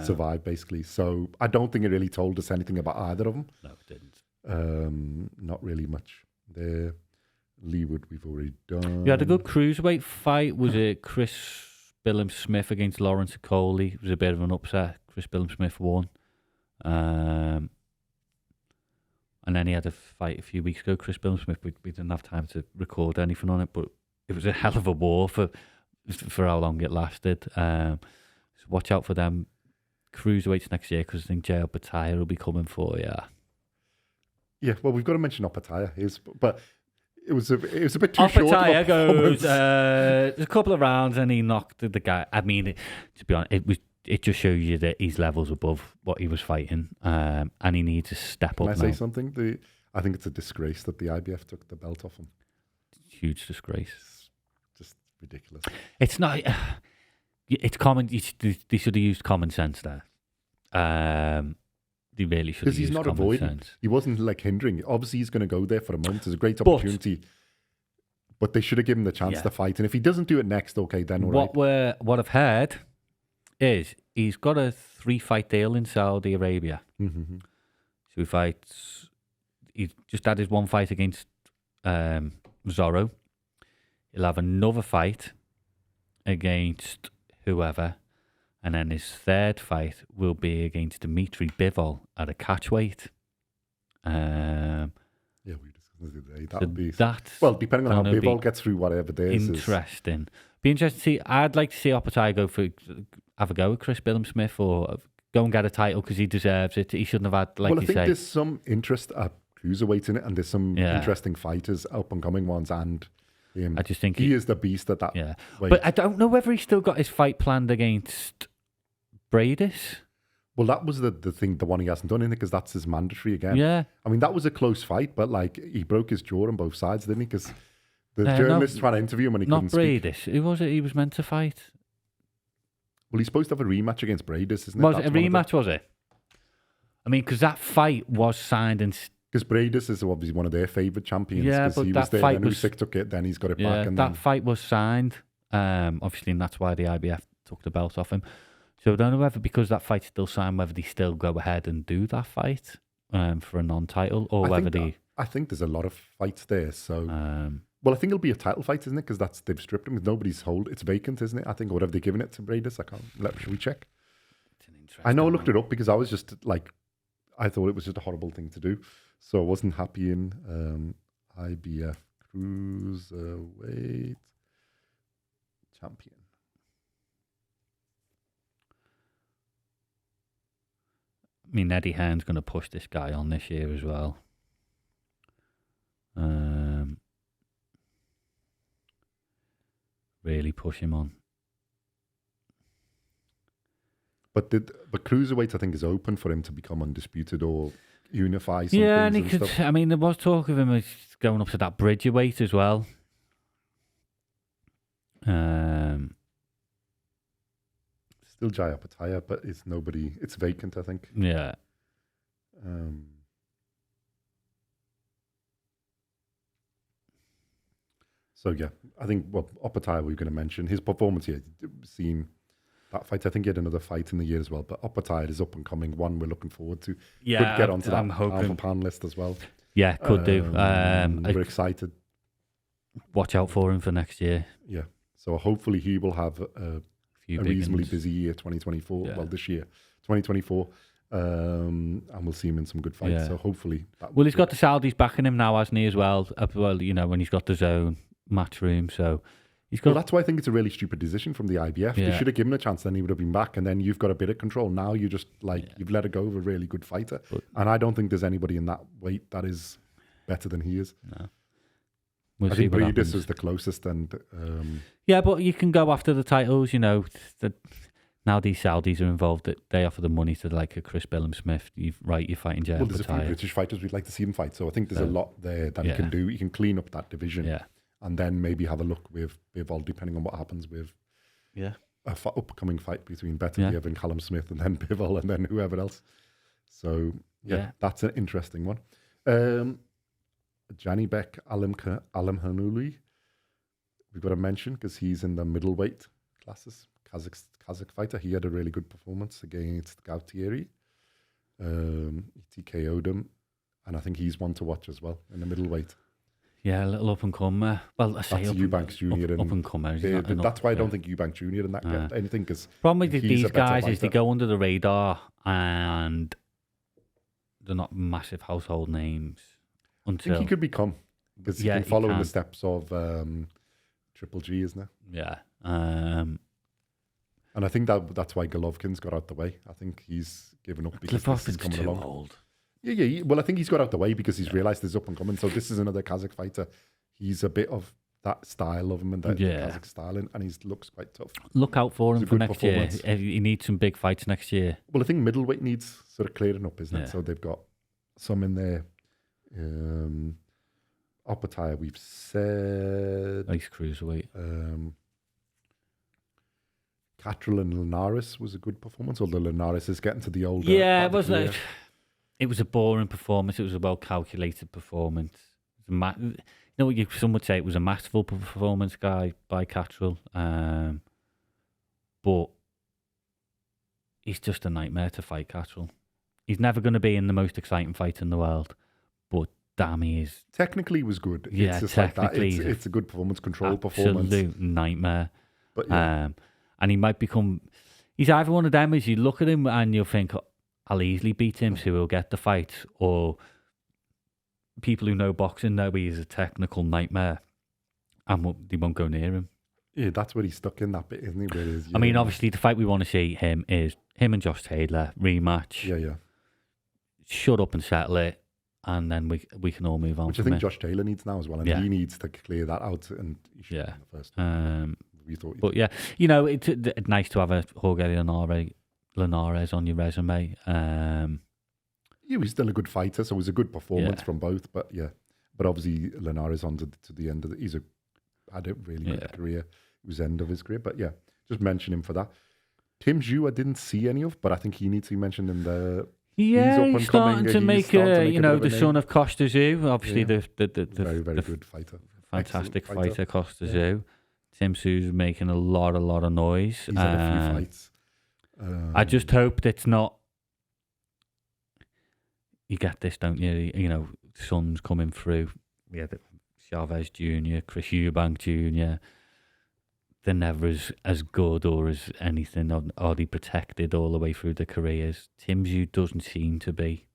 Survived, basically. So I don't think it really told us anything about either of them. No, it didn't. Not really much there. Leewood, we've already done. You had a good cruiserweight fight. Was it Chris Billam-Smith against Lawrence Okoli? It was a bit of an upset. Chris Billam-Smith won. And then he had a fight a few weeks ago. Chris Billam-Smith, we didn't have time to record anything on it, but it was a hell of a war for how long it lasted. So watch out for them cruiserweights next year, because I think JL Pataya will be coming for you. Yeah, well, we've got to mention Opataya, but it was a bit too short. Opataya goes a couple of rounds and he knocked the guy. I mean, to be honest, it just shows you that he's levels above what he was fighting, and he needs to step up. Can I say something? I think it's a disgrace that the IBF took the belt off him. Huge disgrace. Just ridiculous. It's not. It's common. They should have used common sense there. They really should have used common sense. Because he's not avoiding. He wasn't hindering. Obviously, he's going to go there for a moment. It's a great opportunity. But they should have given him the chance to fight. And if he doesn't do it next, okay, then all right. What I've heard is he's got a 3-fight deal in Saudi Arabia. Mm-hmm. So he fights. He's just had his 1 fight against Zorro. He'll have another fight against whoever, and then his 3rd fight will be against Dmitry Bivol at a catchweight. We discussed it the other day. That would be depending on how Bivol gets through whatever days. Interesting. Be interesting to see. I'd like to see Opataya have a go at Chris Billam-Smith, or go and get a title because he deserves it. He shouldn't have had, like you say. I think there's some interest at cruiserweight in it, and there's some interesting fighters, up and coming ones, and I just think he is the beast at that. Yeah, weight. But I don't know whether he's still got his fight planned against Bradis. Well, that was the one he hasn't done, in it, because that's his mandatory again. Yeah, I mean, that was a close fight, but he broke his jaw on both sides, didn't he? Because the journalists trying to interview him and he couldn't speak. Not Bradis. Who was it he was meant to fight? Well, he's supposed to have a rematch against Bradis, isn't it? Was it a rematch, was it? I mean, because that fight was signed and... Because Bradis is obviously one of their favourite champions. Yeah, but he that was there, fight then Usyk took it, then he's got it back. And that fight was signed, obviously, and that's why the IBF took the belt off him. So I don't know whether, because that fight's still signed, whether they still go ahead and do that fight for a non-title, or whether they... I think there's a lot of fights there, so Well, I think it'll be a title fight, isn't it? Because they've stripped him. Nobody's it's vacant, isn't it? I think, or have they given it to Bradis? I can't. Should we check? I know I looked it up because I was just like, I thought it was just a horrible thing to do, so I wasn't happy in IBF Cruiserweight champion. I mean, Eddie Hearn's going to push this guy on this year as well. Really push him on. But cruiserweight, I think, is open for him to become undisputed or unify. Some Yeah, things and he could. stuff. I mean, there was talk of him as going up to that bridger weight as well. Still Jai Apataya, but it's nobody. It's vacant, I think. Yeah. So yeah, I think Apataya we're going to mention his performance here. Seen that fight. I think he had another fight in the year as well. But Apataya is up and coming. One we're looking forward to. Yeah, could get onto I'm that hoping. pound list as well. Yeah, could do. We're excited. Watch out for him for next year. Yeah. So hopefully he will have a reasonably busy year, 2024. Yeah. Well, this year, 2024. And we'll see him in some good fights. Yeah. So hopefully. Well, he's got the Saudis backing him now, hasn't he, as well? Well, you know, when he's got the zone match room. So he's got. Well, that's why I think it's a really stupid decision from the IBF. Yeah. They should have given him a chance, then he would have been back. And then you've got a bit of control. Now you just you've let it go of a really good fighter. And I don't think there's anybody in that weight that is better than he is. No. I think Bradis is the closest, and yeah, but you can go after the titles. You know, now these Saudis are involved. That they offer the money to like a Chris Billum-Smith. You're fighting Jay. Well, there's a few British fighters we'd like to see him fight. So I think there's a lot there that he can do. He can clean up that division, and then maybe have a look with Bivol, depending on what happens with a upcoming fight between Beterbiev and Callum Smith, and then Bivol, and then whoever else. So that's an interesting one. Janibek Alimkhanuli, we've got to mention because he's in the middleweight classes. Kazakh fighter. He had a really good performance against Gautieri. He TKO'd him, and I think he's one to watch as well in the middleweight. Yeah, a little up and comer. Well, I say that's Eubanks Jr. Up and comer. That's why I don't think Eubanks Jr. and that get anything. Because problem with these guys is they go under the radar and they're not massive household names. I think he could become, because he can follow in the steps of Triple G, isn't it? Yeah. And I think that's why Golovkin's got out the way. I think he's given up because this is coming along. Old. Yeah. Well, I think he's got out the way because he's realised he's up and coming. So this is another Kazakh fighter. He's a bit of that style of him and that Kazakh style, and he looks quite tough. Look out for him for next year. He needs some big fights next year. Well, I think middleweight needs sort of clearing up, isn't it? So they've got some in there. Apataya, we've said. Nice cruiserweight. Catril and Linares was a good performance, although Linares is getting to the older. Yeah, it wasn't. It was a boring performance. It was a well calculated performance. You know what? Some would say it was a masterful performance by Catril, but he's just a nightmare to fight. Catril. He's never going to be in the most exciting fight in the world. But damn, he is. Technically, he was good. Yeah, it's just technically, like that. It's a good performance, control performance. Absolute nightmare. But and he might become. He's either one of them as you look at him and you'll think, I'll easily beat him, so he'll get the fight. Or people who know boxing know he is a technical nightmare and they won't go near him. Yeah, that's where he's stuck in that bit, isn't he? I mean, obviously, the fight we want to see him is him and Josh Taylor rematch. Yeah. Shut up and settle it. And then we can all move on. Which I think Josh Taylor needs now as well, and he needs to clear that out. And he should in the first. But yeah, you know, it's nice to have a Jorge Linares on your resume. He's still a good fighter, so it was a good performance from both. But obviously Linares on to the end of he's had a really good career. It was the end of his career, but just mention him for that. Tim Zhu, I didn't see any of, but I think he needs to be mentioned in the. Yeah, he's starting to make the son of Costa Zhu, obviously the very, very good fighter. Fantastic fighter, Costa Zhu. Tim Zhu's making a lot of noise. He's had a few fights. I just hope it's not. You get this, don't you? You know, son's coming through. Yeah, Chavez Jr., Chris Eubank Jr., they're never as good or as anything, or are they protected all the way through their careers? Tim Zhu doesn't seem to be.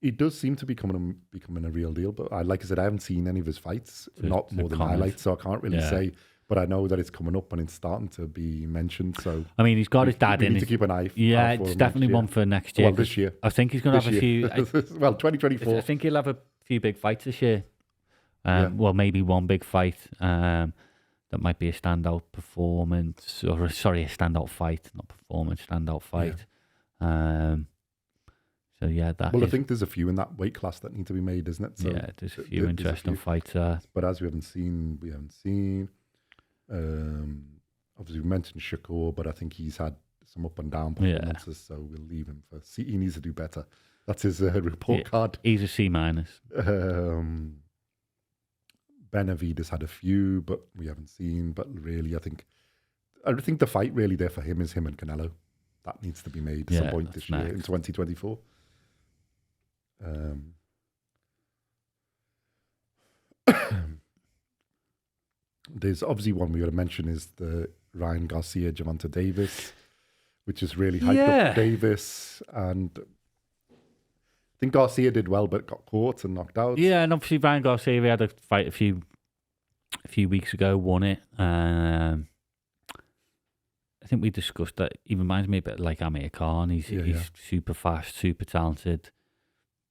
He does seem to be becoming a real deal, but like I said, I haven't seen any of his fights, not more than highlights, so I can't really say. But I know that it's coming up and it's starting to be mentioned. So I mean, he's got his dad in. Need to keep an eye. Yeah, it's definitely one for next year. Well, this year. I think he's going to have a few. Well, 2024. I think he'll have a few big fights this year. Well, maybe one big fight. That might be a standout performance, or a standout fight, not performance, standout fight. So yeah, that. Well, I think there's a few in that weight class that need to be made, isn't it? So yeah, there's a few interesting fights there. But as we haven't seen. Obviously, we mentioned Shakur, but I think he's had some up and down performances, so we'll leave him for. He needs to do better. That's his report card. He's a C-. Benavidez had a few, but we haven't seen. But really, I think the fight really there for him is him and Canelo. That needs to be made at some point this year in 2024. There's obviously one we got to mention is the Ryan Garcia, Gervonta Davis, which is really hyped up Davis, and I think Garcia did well, but got caught and knocked out. Yeah, and obviously Ryan Garcia, we had a fight a few weeks ago, won it. I think we discussed that. He reminds me a bit like Amir Khan. He's super fast, super talented,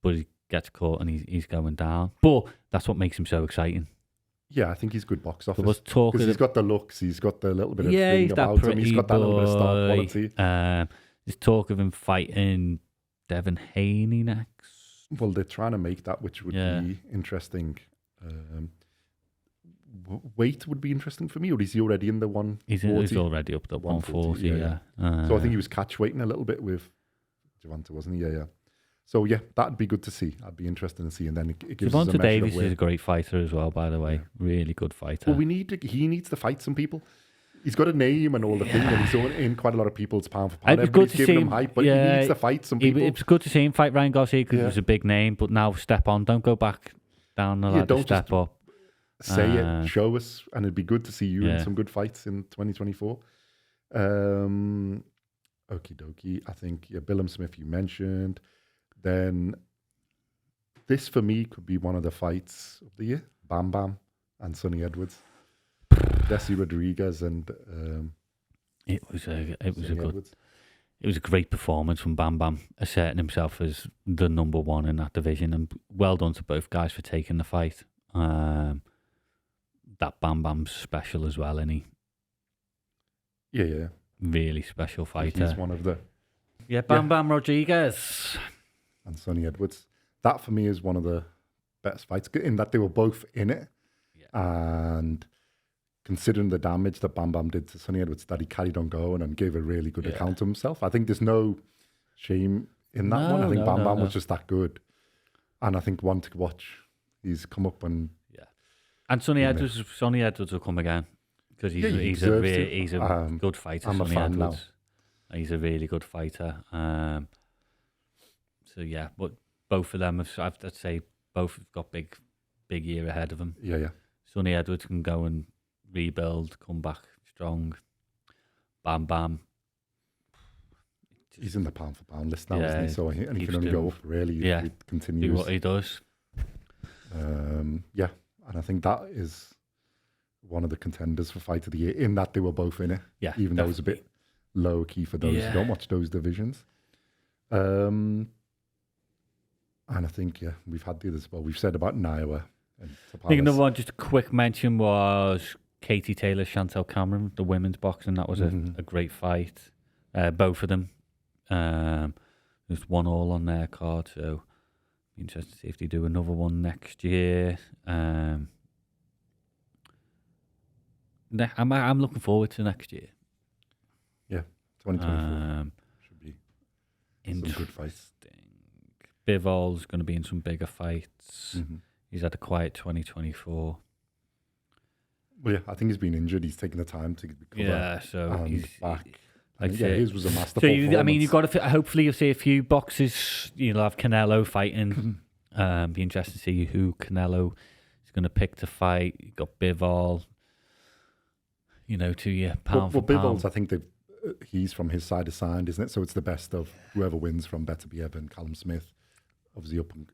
but he gets caught and he's going down. But that's what makes him so exciting. Yeah, I think he's good box office. Because he's got the looks, he's got the little bit of thing about him, he's got that little bit of star quality. There's talk of him fighting Devin Haney next. Well, they're trying to make that, which would be interesting. Weight would be interesting for me, or is he already in the 140? He's already up to 140, yeah. So I think he was catch weighting a little bit with Gervonta, wasn't he? Yeah. So yeah, that'd be good to see. I'd be interested to see, and then it gives us a measure Davis of where. Is a great fighter as well, by the way. Really good fighter. Well, he needs to fight some people. He's got a name and all the thing, and he's in quite a lot of people's pound for pound. Everybody's giving him hype, but he needs to fight some people. It's good to see him fight Ryan Garcia because he was a big name, but now step on. Don't go back down the ladder, step up. Say it, show us, and it'd be good to see you in some good fights in 2024. Okie dokie. I think Billum Smith you mentioned. Then this for me could be one of the fights of the year. Bam Bam and Sonny Edwards. Desi Rodriguez and it was a great performance from Bam Bam, asserting himself as the number one in that division, and well done to both guys for taking the fight. That Bam Bam's special as well, isn't he? Yeah. Really special fighter. He's one of the Bam Bam Rodriguez and Sonny Edwards. That for me is one of the best fights in that they were both in it, and considering the damage that Bam Bam did to Sonny Edwards, that he carried on going and gave a really good account of himself. I think there's no shame in that one. I think Bam Bam was just that good, and I think one to watch. He's come up and Sonny Edwards will come again because he's a good fighter. I'm a fan now. He's a really good fighter. But both of them I'd say both have got big year ahead of them. Yeah. Sonny Edwards can go and rebuild, come back strong. Bam Bam. He's in the pound for pound list now, isn't he? So he can only go up really if he continues. Do what he does. And I think that is one of the contenders for Fight of the Year, in that they were both in it. Yeah, even though it was a bit low key for those who don't watch those divisions. And I think we've had the others. Well, we've said about Niowa. I think another one, just a quick mention, was Katie Taylor, Chantel Cameron, the women's boxing. That was a great fight. Both of them. There's 1-1 on their card, so be interested to see if they do another one next year. I'm looking forward to next year. Yeah, 2024 should be some good fights. Bivol's going to be in some bigger fights. He's had a quiet 2024. Well, yeah, I think he's been injured. He's taken the time to recover. So he's back. His was a masterful performance. You've got to. Hopefully, you'll see a few boxes. You'll have Canelo fighting. Be interested to see who Canelo is going to pick to fight. You got Bivol. You know, to your pound for Bivol's, pound. I think he's from his side assigned, isn't it? So it's the best of whoever wins from Better Be Evan, Callum Smith. Obviously, up and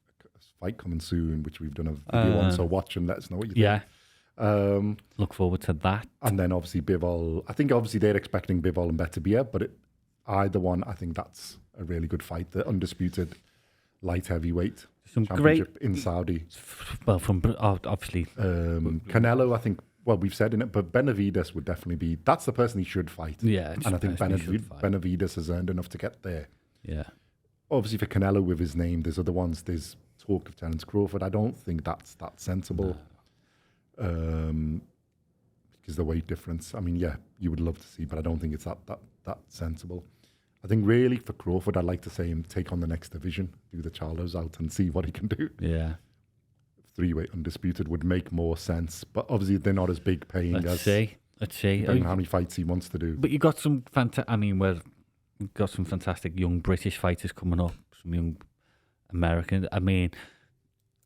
fight coming soon, which we've done a video on. So watch and let us know what you think. Yeah. Look forward to that. And then obviously Bivol. I think obviously they're expecting Bivol and Better Be Evan, but either one, I think that's a really good fight. The undisputed light heavyweight championship in Saudi. Well, from obviously Canelo, I think. Well, we've said in it, but Benavidez would definitely be. That's the person he should fight. Yeah, and I think Benavidez has earned enough to get there. Yeah. Obviously, for Canelo with his name, there's other ones. There's talk of Terence Crawford. I don't think that's that sensible. No. Because the weight difference. I mean, yeah, you would love to see, but I don't think it's that sensible. I think really for Crawford, I'd like to see him take on the next division, do the Charlos out, and see what he can do. Yeah. 3-weight undisputed would make more sense, but obviously they're not as big paying. Let's see. Depending on how many fights he wants to do. But you got some we've got some fantastic young British fighters coming up, some young Americans. I mean,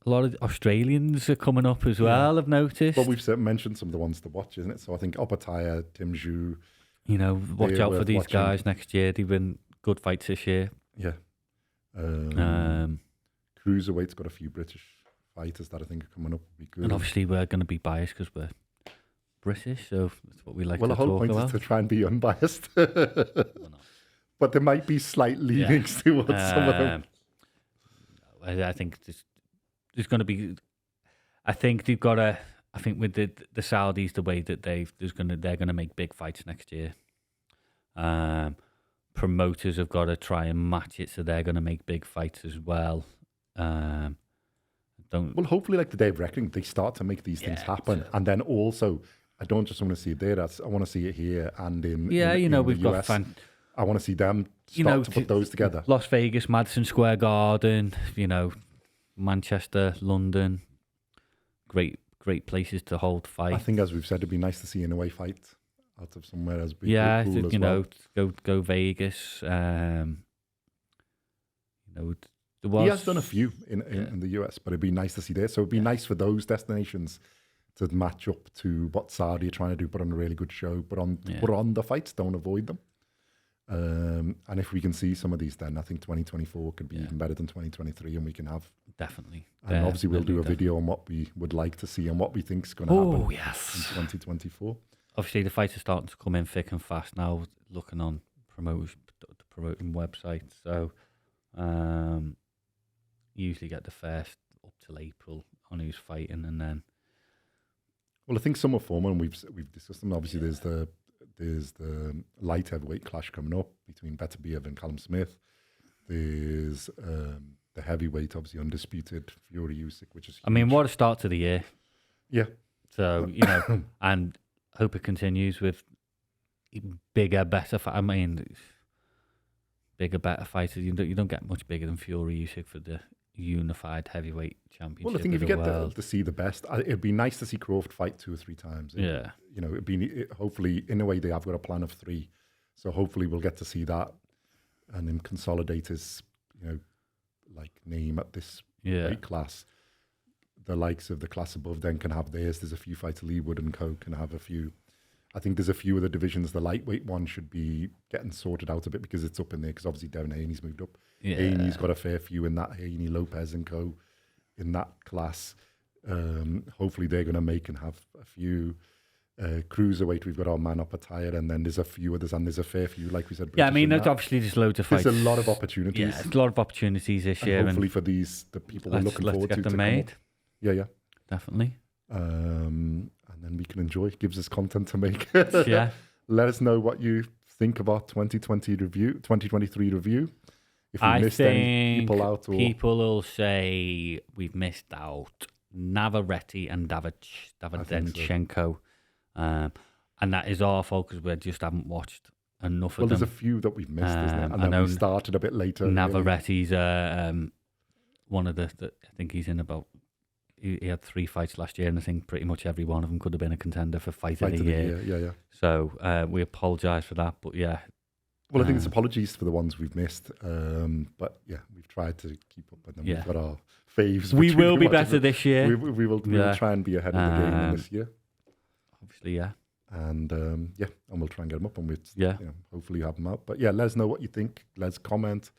a lot of Australians are coming up as well, I've noticed. Well, we've mentioned some of the ones to watch, isn't it? So I think Opataya, Tim Zhu. You know, watch out for these guys next year. They've been good fights this year. Yeah. Cruiserweight's got a few British fighters that I think are coming up would be good. And obviously we're going to be biased because we're British, so that's what we like to talk Well, about. the whole point is to try and be unbiased. But there might be slight leanings towards some of them. I think there's going to be. I think they've got to. I think with the Saudis, the way that they're going to make big fights next year. Promoters have got to try and match it, so they're going to make big fights as well. Well, hopefully, like the Day of Reckoning, they start to make these things happen, and then also, I don't just want to see it there. I want to see it here and in we've the US. got I want to see them start to put those together. Las Vegas, Madison Square Garden, Manchester, London, great places to hold fights. I think, as we've said, it'd be nice to see an away fight out of somewhere as big. Yeah, cool as well. go Vegas. He has done a few in the US, but it'd be nice to see there. So it'd be nice for those destinations to match up to what Saudi are trying to do, put on a really good show, put on the fights, don't avoid them. And if we can see some of these, then I think 2024 could be even better than 2023, and we can have definitely. And obviously, we'll do a video on what we would like to see and what we think is going to happen in 2024. Obviously, the fights are starting to come in thick and fast now. Looking on promoting websites, so usually get the first up till April on who's fighting, and then. Well, I think some are formal, and we've discussed them. Obviously, there's the light heavyweight clash coming up between Better Be Evan and Callum Smith. There's the heavyweight, obviously undisputed Fury Usyk, which is huge. I mean, what a start to the year. Yeah. So, and hope it continues with bigger, better fighters. You don't get much bigger than Fury Usyk for the unified heavyweight championship. Well, I think if you get to see the best, it'd be nice to see Crawford fight 2 or 3 times. It'd be hopefully, in a way, they have got a plan of 3, so hopefully we'll get to see that and him consolidate his, name at this weight class. The likes of the class above then can have theirs. There's a few fights. Leewood and Co can have a few. I think there's a few of the divisions. The lightweight one should be getting sorted out a bit because it's up in there. Because obviously Devin Haney's moved up. Yeah. Haney's got a fair few in that. Haney, Lopez and Co in that class. Hopefully they're going to make and have a few. Cruiserweight, we've got our man up a tire, and then there's a few others, and there's a fair few, like we said. Yeah, I mean, obviously there's loads of fights. There's a lot of opportunities. Yeah, there's a lot of opportunities this year. Hopefully for the people we're looking forward to get them made. Yeah. Definitely. And then we can enjoy. It gives us content to make. Yeah. Let us know what you think of our 2023 review. If we missed any people out. People will say we've missed out Navarrete and Davidenchenko. And that is our fault because we just haven't watched enough of them. Well, there's a few that we've missed, isn't it? And then we started a bit later. Navarrete's one of the I think he's in about. He had 3 fights last year, and I think pretty much every one of them could have been a contender for fight of the year. Yeah. So we apologise for that, but yeah, Well, I think it's apologies for the ones we've missed. But yeah, we've tried to keep up with them. We've got our faves. We will be better this year. We will try and be ahead of the game this year. Obviously, yeah. And and we'll try and get them up, and we'll hopefully have them out. But yeah, let us know what you think. Let's comment.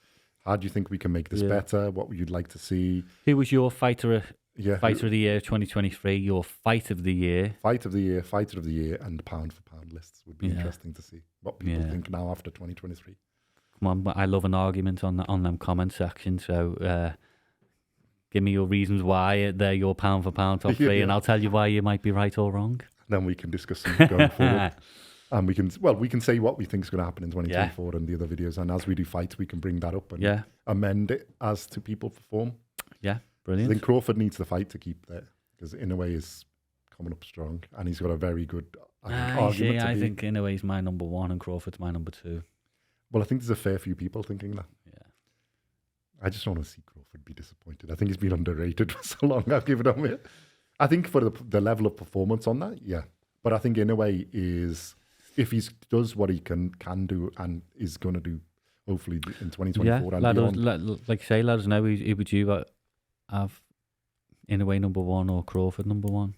How do you think we can make this better? What would you like to see? Who was your fighter of the year 2023? Your fight of the year? Fighter of the year, and the pound for pound lists would be interesting to see what people think now after 2023. Come on, I love an argument on them comment section. So give me your reasons why they're your pound for pound top three, and I'll tell you why you might be right or wrong. Then we can discuss them going forward. And we can say what we think is going to happen in 2024 and the other videos. And as we do fights, we can bring that up and amend it as to people perform. Yeah, brilliant. I think Crawford needs the fight to keep there because Inoue is coming up strong and he's got a very good argument. I think Inoue's my number one and Crawford's my number two. Well, I think there's a fair few people thinking that. Yeah. I just want to see Crawford be disappointed. I think he's been underrated for so long. I'll give it on it. I think for the level of performance on that, yeah. But I think Inoue is... if he does what he can do and is going to do, hopefully in 2024 and beyond. Like say, let us know who would you have Inoue number one or Crawford number one?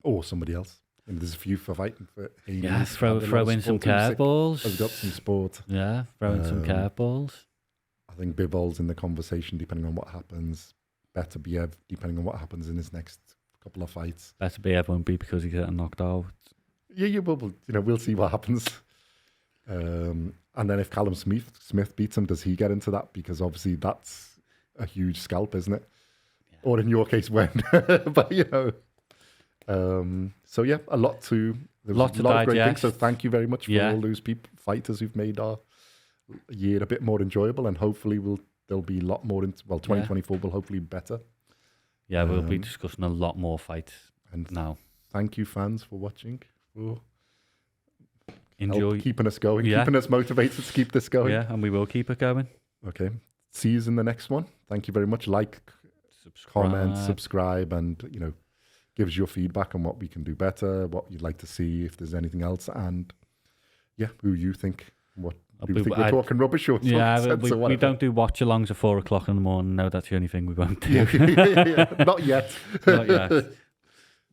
Or somebody else. And there's a few for fighting for Haney. Yeah, throw in some curveballs. Has got some sport. Yeah, throw in some curveballs. I think Bivol's in the conversation depending on what happens. Beterbiev, depending on what happens in his next couple of fights. Beterbiev won't be because he's getting knocked out. Yeah, we'll see what happens. And then if Callum Smith beats him, does he get into that? Because obviously that's a huge scalp, isn't it? Yeah. Or in your case, when? But so yeah, a lot to digest. Great things. So thank you very much for all those fighters who've made our year a bit more enjoyable, and hopefully there'll be a lot more. 2024 will hopefully be better. Yeah, we'll be discussing a lot more fights now. Thank you, fans, for watching. Enjoy keeping us going, keeping us motivated to keep this going. Yeah, and we will keep it going. Okay. See you in the next one. Thank you very much. Comment, subscribe, and give us your feedback on what we can do better, what you'd like to see, if there's anything else, and who you think we're talking rubbish or we don't do watch-alongs at 4 o'clock in the morning. No, that's the only thing we won't do. Not yet. Not yet.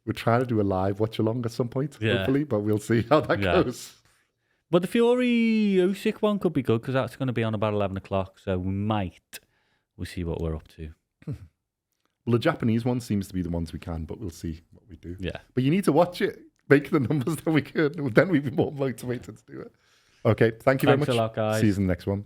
We're trying to do a live watch-along at some point, hopefully, but we'll see how that goes. But the Fury Usyk one could be good because that's going to be on about 11 o'clock, so we'll see what we're up to. Well, the Japanese one seems to be the ones we can, but we'll see what we do. Yeah. But you need to watch it, make the numbers that we could, then we'd be more motivated to do it. Okay, thank you very much. Thanks a lot, guys. See you in the next one.